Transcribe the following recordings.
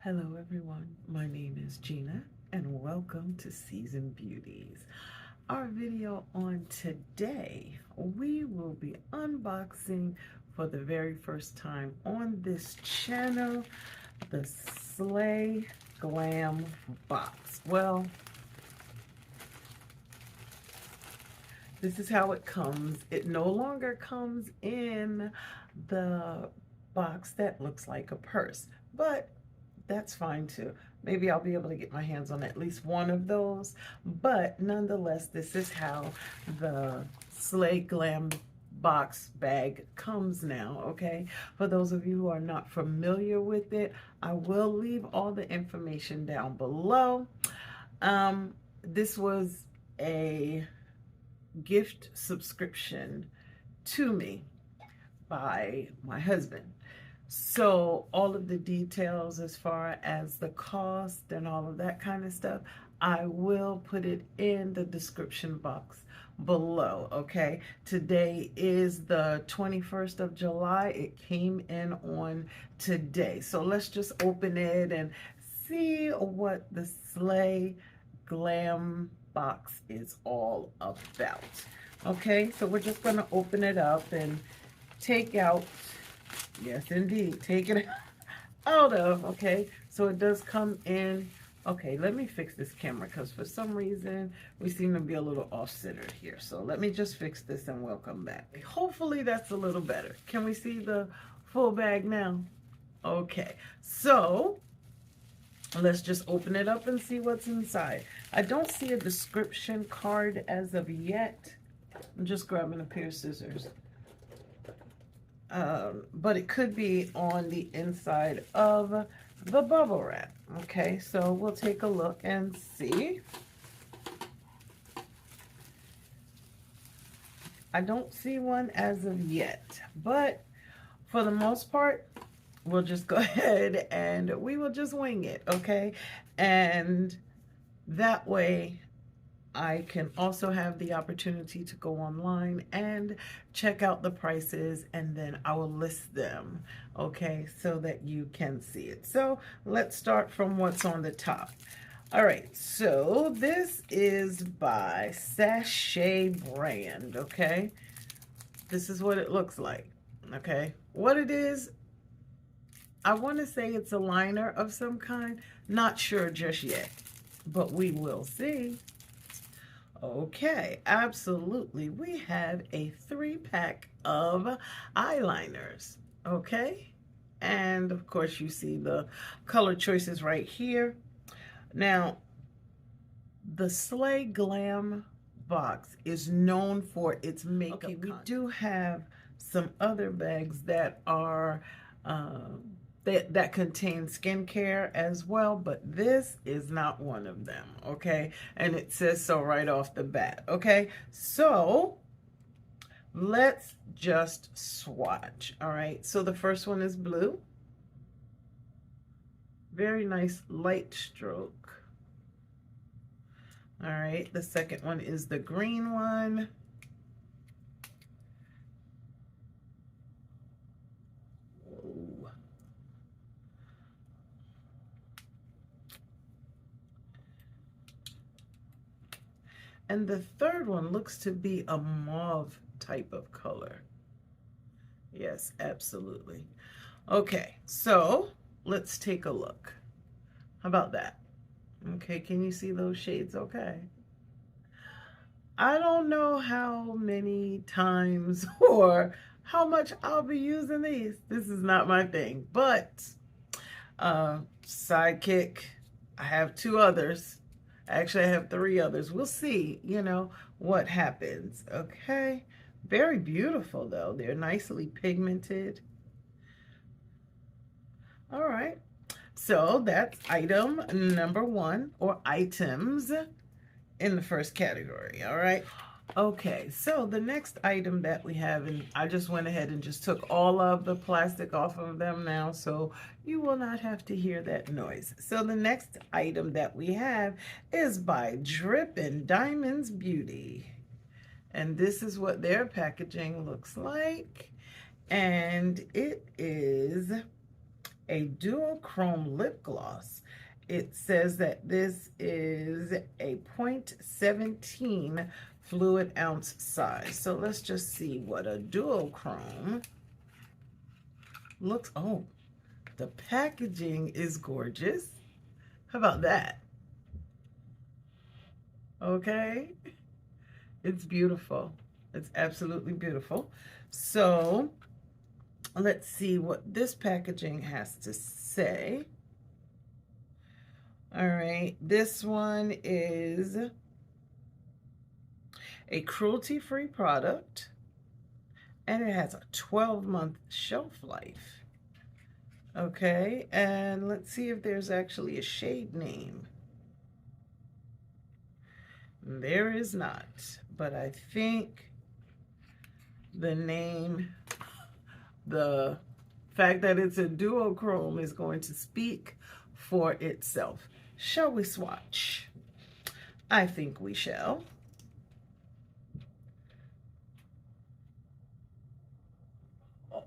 Hello everyone, my name is Gina and welcome to Season Beauties. Our video on today, we will be unboxing for the very first time on this channel, the SLAY Glam Box. Well, this is how it comes. It no longer comes in the box that looks like a purse, but that's fine too. Maybe I'll be able to get my hands on at least one of those, but nonetheless, this is how the SLAY Glam Box bag comes now, okay? For those of you who are not familiar with it, I will leave all the information down below. This was a gift subscription to me by my husband. So all of the details as far as the cost and all of that kind of stuff, I will put it in the description box below, okay? Today is the 21st of July. It came in on today. So let's just open it and see what the SLAY Glam Box is all about. Okay, so we're just gonna open it up and take out, yes indeed, take it out of, okay? So it does come in, okay, let me fix this camera because for some reason we seem to be a little off-centered here. So let me just fix this and we'll come back. Hopefully that's a little better. Can we see the full bag now? Okay, so let's just open it up and see what's inside. I don't see a description card as of yet. I'm just grabbing a pair of scissors. But it could be on the inside of the bubble wrap. Okay, so we'll take a look and see. I don't see one as of yet, but for the most part, we'll just go ahead and we will just wing it, okay? And that way I can also have the opportunity to go online and check out the prices, and then I will list them, okay, so that you can see it. So let's start from what's on the top. All right, so this is by Sachet brand, okay? This is what it looks like, okay? What it is, I want to say it's a liner of some kind. Not sure just yet, but we will see. Okay, absolutely. We have a 3-pack of eyeliners, okay? And of course you see the color choices right here. Now, the SLAY Glam Box is known for its makeup. Okay, we do have some other bags that are that contain skincare as well, but this is not one of them, okay? And it says so right off the bat, okay? So let's just swatch, all right? So the first one is blue. Very nice light stroke. All right, the second one is the green one. And the third one looks to be a mauve type of color. Yes, absolutely. Okay, so let's take a look. How about that? Okay, can you see those shades okay? I don't know how many times or how much I'll be using these. This is not my thing, but sidekick, I have 2 others. Actually, I have 3 others. We'll see, you know, what happens. Okay. Very beautiful, though. They're nicely pigmented. All right. So that's item number 1, or items in the first category. All right. Okay, so the next item that we have, and I just went ahead and just took all of the plastic off of them now, so you will not have to hear that noise. So the next item that we have is by Drippin' Diamonds Beauty. And this is what their packaging looks like. And it is a Duochrome lip gloss. It says that this is a 0.17 fluid ounce size. So let's just see what a Duochrome looks. Oh, the packaging is gorgeous. How about that? Okay, it's beautiful. It's absolutely beautiful. So let's see what this packaging has to say. All right, this one is a cruelty-free product, and it has a 12-month shelf life. Okay, and let's see if there's actually a shade name. There is not, but I think the name, the fact that it's a duochrome is going to speak for itself. Shall we swatch? I think we shall.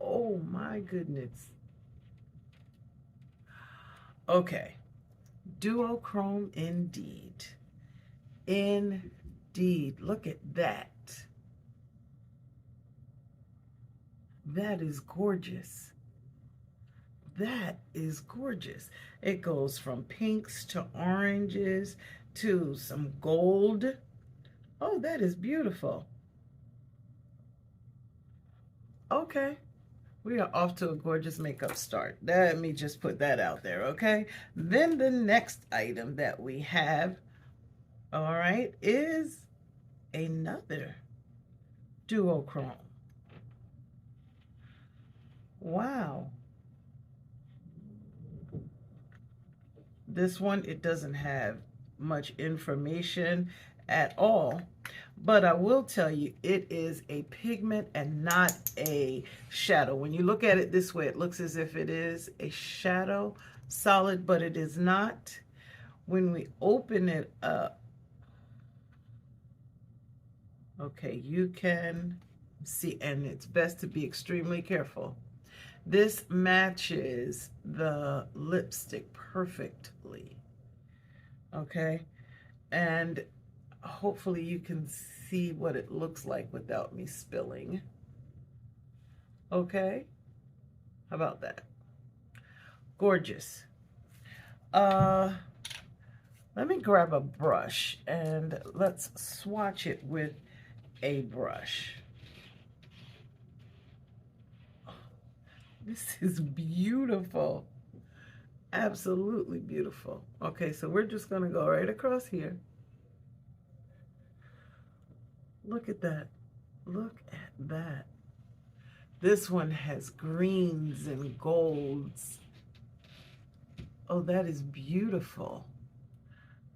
Oh my goodness. Okay, duochrome indeed. Indeed, look at that. That is gorgeous. That is gorgeous. It goes from pinks to oranges to some gold. Oh, that is beautiful. Okay, we are off to a gorgeous makeup start. Let me just put that out there, okay? Then the next item that we have, all right, is another duochrome. Wow. This one, it doesn't have much information at all, but I will tell you it is a pigment and not a shadow. When you look at it this way, it looks as if it is a shadow solid, but it is not. When we open it up, okay, you can see, and it's best to be extremely careful. This matches the lipstick perfectly, okay? And hopefully you can see what it looks like without me spilling, okay? How about that? Gorgeous. Let me grab a brush and let's swatch it with a brush. This is beautiful. Absolutely beautiful. Okay, so we're just gonna go right across here. Look at that. Look at that. This one has greens and golds. Oh, that is beautiful.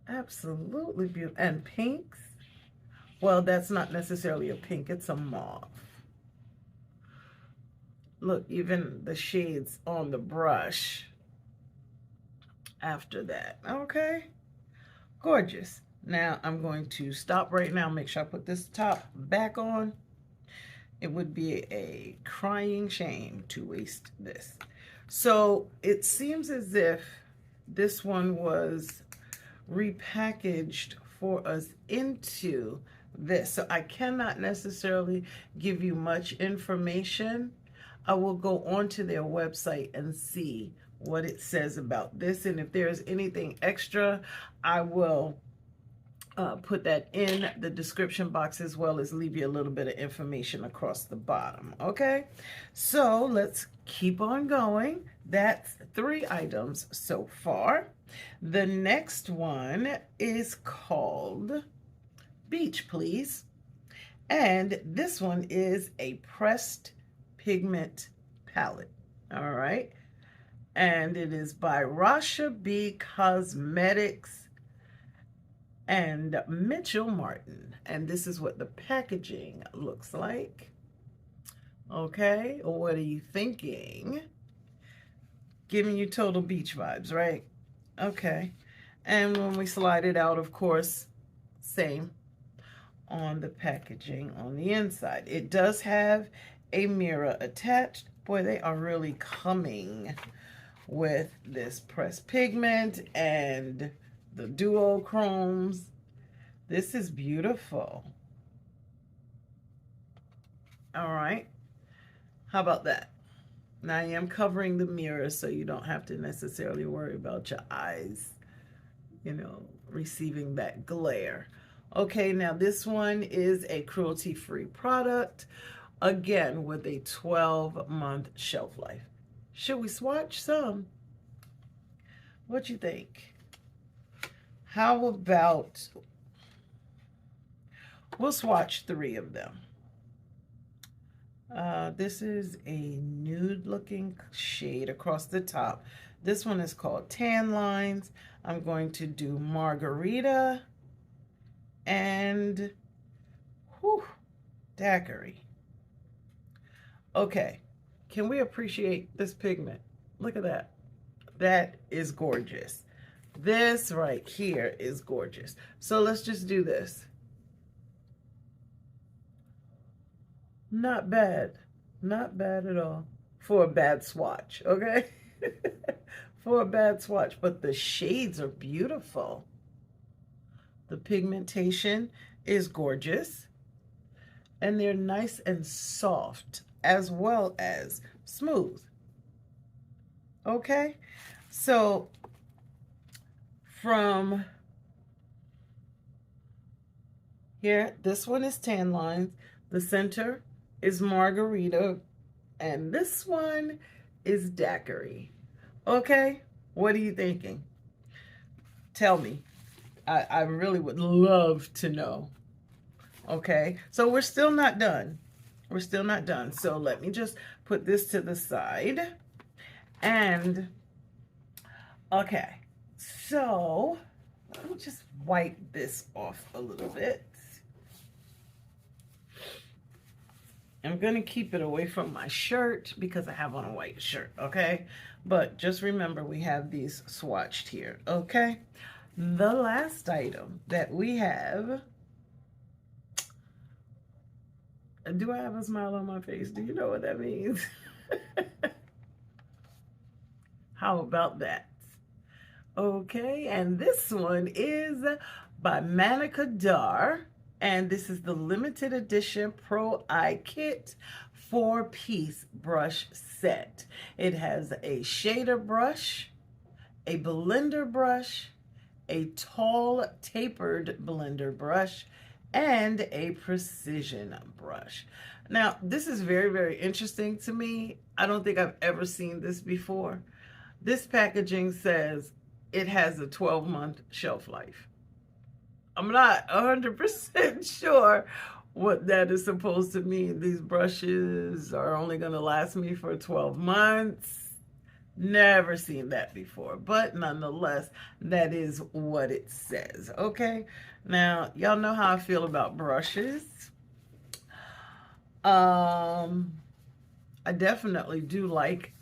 Absolutely beautiful. And pinks. Well, that's not necessarily a pink, it's a mauve. Look, even the shades on the brush after that. Okay, gorgeous. Now I'm going to stop right now, make sure I put this top back on. It would be a crying shame to waste this. So it seems as if this one was repackaged for us into this. So I cannot necessarily give you much information. I will go onto their website and see what it says about this. And if there's anything extra, I will put that in the description box, as well as leave you a little bit of information across the bottom. Okay, so let's keep on going. That's 3 items so far. The next one is called Beach Please, and this one is a pressed pigment palette. All right, and it is by Rasha B Cosmetics and Mitchell Martin, and this is what the packaging looks like. Okay, what are you thinking? Giving you total beach vibes, right? Okay, and when we slide it out, of course, same on the packaging on the inside. It does have a mirror attached. Boy, they are really coming with this pressed pigment and the duochromes. This is beautiful. All right. How about that? Now I am covering the mirror so you don't have to necessarily worry about your eyes, you know, receiving that glare. Okay, now this one is a cruelty-free product, again with a 12-month shelf life. Should we swatch some? What you think? How about we'll swatch 3 of them. This is a nude looking shade across the top. This one is called Tan Lines. I'm going to do Margarita and Daiquiri. Okay, can we appreciate this pigment? Look at that. That is gorgeous. This right here is gorgeous. So let's just do this. Not bad. Not bad at all. For a bad swatch, okay? For a bad swatch. But the shades are beautiful. The pigmentation is gorgeous. And they're nice and soft as well as smooth. Okay? So, from here, this one is Tan Lines. The center is Margarita, and this one is Daiquiri. Okay, what are you thinking? Tell me. I really would love to know. Okay, so we're still not done. We're still not done. So let me just put this to the side. And, okay, so let me just wipe this off a little bit. I'm going to keep it away from my shirt because I have on a white shirt, okay? But just remember we have these swatched here, okay? The last item that we have, do I have a smile on my face? Do you know what that means? How about that? Okay, and this one is by Manica Dar. And this is the limited edition Pro Eye Kit 4-piece brush set. It has a shader brush, a blender brush, a tall tapered blender brush, and a precision brush. Now, this is very, very interesting to me. I don't think I've ever seen this before. This packaging says it has a 12-month shelf life. I'm not 100% sure what that is supposed to mean. These brushes are only going to last me for 12 months. Never seen that before, but nonetheless, that is what it says. Okay, now y'all know how I feel about brushes. I definitely do like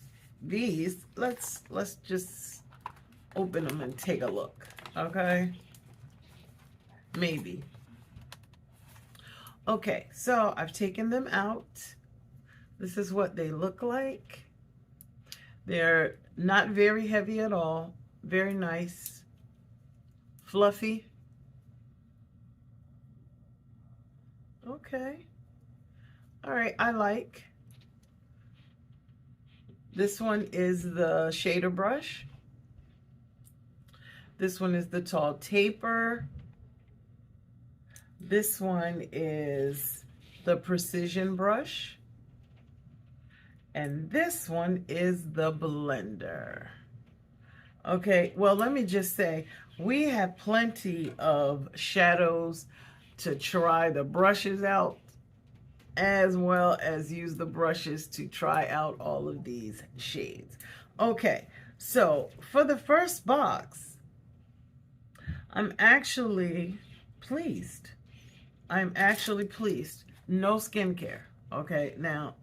these. Let's just open them and take a look. Okay. Maybe. Okay, so I've taken them out. This is what they look like. They're not very heavy at all. Very nice. Fluffy. Okay. All right, I like. This one is the shader brush. This one is the tall taper. This one is the precision brush. And this one is the blender. Okay, well, let me just say, we have plenty of shadows to try the brushes out, as well as use the brushes to try out all of these shades. Okay, so for the first box, I'm actually pleased. I'm actually pleased. No skincare. Okay, now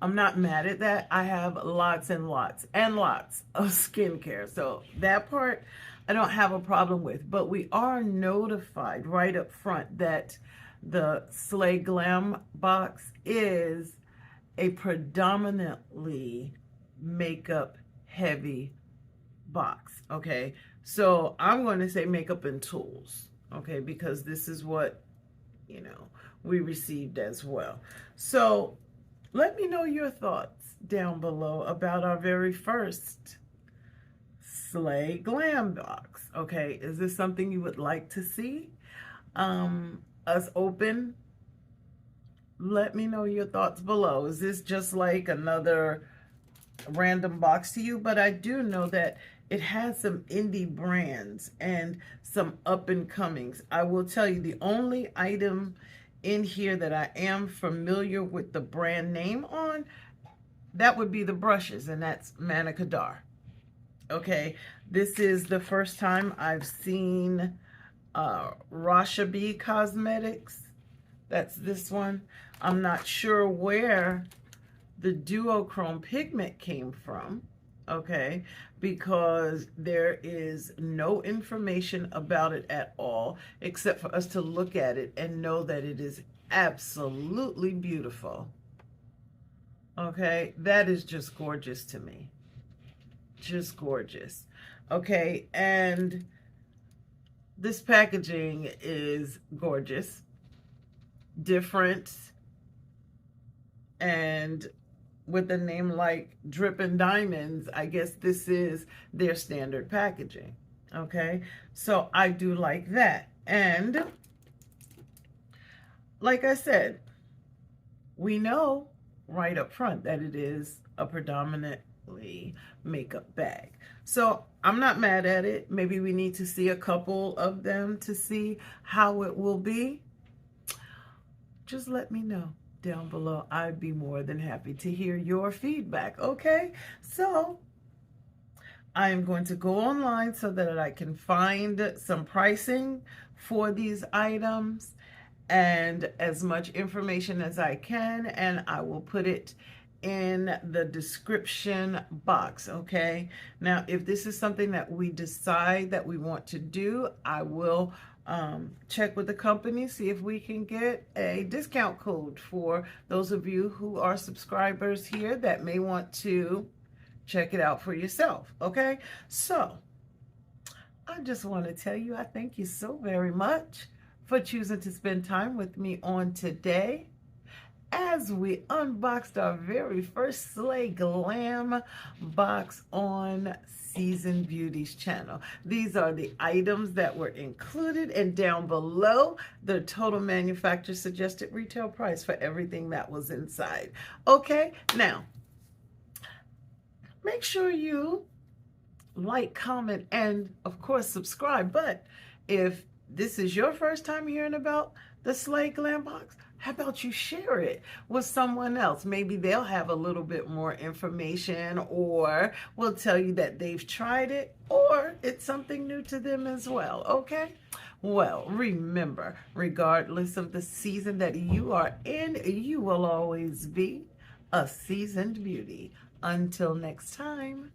I'm not mad at that. I have lots and lots and lots of skincare. So that part I don't have a problem with. But we are notified right up front that the SLAY Glam box is a predominantly makeup heavy box, okay? So I'm going to say makeup and tools, okay? Because this is what, you know, we received as well. So let me know your thoughts down below about our very first Slay Glam box, okay? Is this something you would like to see us open? Let me know your thoughts below. Is this just like another random box to you? But I do know that it has some indie brands and some up and comings. I will tell you, the only item in here that I am familiar with the brand name on, that would be the brushes, and that's Manicadar. Okay, this is the first time I've seen Rasha B Cosmetics. That's this one. I'm not sure where the Duochrome pigment came from, okay, because there is no information about it at all, except for us to look at it and know that it is absolutely beautiful. Okay, that is just gorgeous to me. Just gorgeous. Okay, and this packaging is gorgeous, different, and with a name like Drippin' Diamonds, I guess this is their standard packaging. Okay, so I do like that. And like I said, we know right up front that it is a predominantly makeup bag. So I'm not mad at it. Maybe we need to see a couple of them to see how it will be. Just let me know down below. I'd be more than happy to hear your feedback, okay? So I am going to go online so that I can find some pricing for these items and as much information as I can, and I will put it in the description box, okay? Now, if this is something that we decide that we want to do, I will check with the company, see if we can get a discount code for those of you who are subscribers here that may want to check it out for yourself, okay? So I just want to tell you, I thank you so very much for choosing to spend time with me on today as we unboxed our very first Slay Glam box on Seasoned Beauties channel. These are the items that were included, and down below the total manufacturer suggested retail price for everything that was inside. Okay, now make sure you like, comment, and of course subscribe. But if this is your first time hearing about the Slay Glam box, how about you share it with someone else? Maybe they'll have a little bit more information, or will tell you that they've tried it, or it's something new to them as well, okay? Well, remember, regardless of the season that you are in, you will always be a seasoned beauty. Until next time.